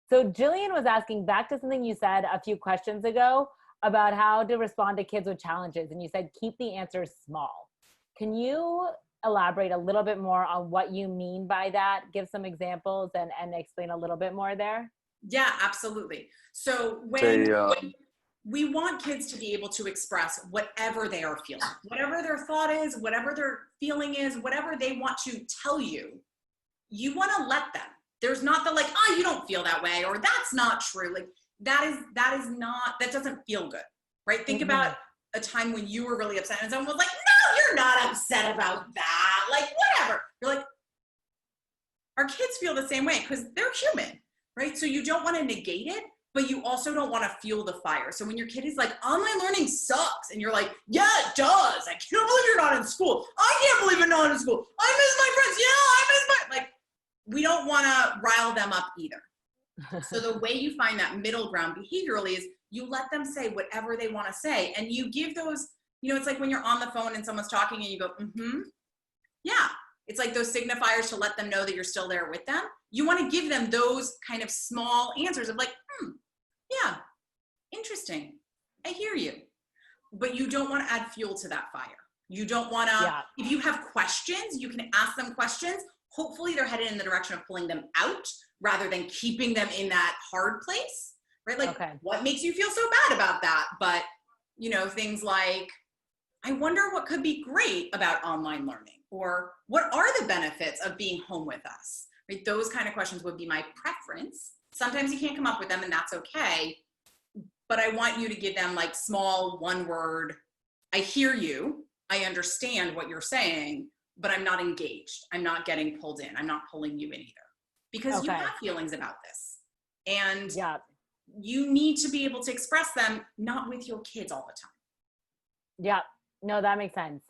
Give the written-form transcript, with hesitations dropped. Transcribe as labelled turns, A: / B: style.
A: So Jillian was asking back to something you said a few questions ago about how to respond to kids with challenges. And you said, keep the answers small. Can you elaborate a little bit more on what you mean by that? Give some examples and explain a little bit more there.
B: Yeah, absolutely. So we want kids to be able to express whatever they are feeling, whatever their thought is, whatever their feeling is, whatever they want to tell you, you want to let them. There's not the like, oh, you don't feel that way, or that's not true. Like that doesn't feel good, right? Think about a time when you were really upset and someone was like, no, you're not upset about that. Like, whatever. You're like, our kids feel the same way because they're human, right? So you don't want to negate it, but you also don't want to fuel the fire. So when your kid is like, online learning sucks, and you're like, yeah, it does. I can't believe you're not in school. I can't believe you're not in school. I miss my friends. Yeah, I miss my, like, we don't want to rile them up either. So the way you find that middle ground behaviorally is you let them say whatever they want to say. And you give those, it's like when you're on the phone and someone's talking and you go, yeah. It's like those signifiers to let them know that you're still there with them. You want to give them those kind of small answers of like, yeah, interesting. I hear you. But you don't want to add fuel to that fire. You don't want to, if you have questions, you can ask them questions. Hopefully they're headed in the direction of pulling them out rather than keeping them in that hard place, right? Like, what makes you feel so bad about that? But, things like, I wonder what could be great about online learning, or what are the benefits of being home with us, right? Those kind of questions would be my preference. Sometimes you can't come up with them and that's okay. But I want you to give them like small one word, I hear you, I understand what you're saying, but I'm not engaged. I'm not getting pulled in. I'm not pulling you in either. Because you have feelings about this. And you need to be able to express them, not with your kids all the time.
A: Yeah, no, that makes sense.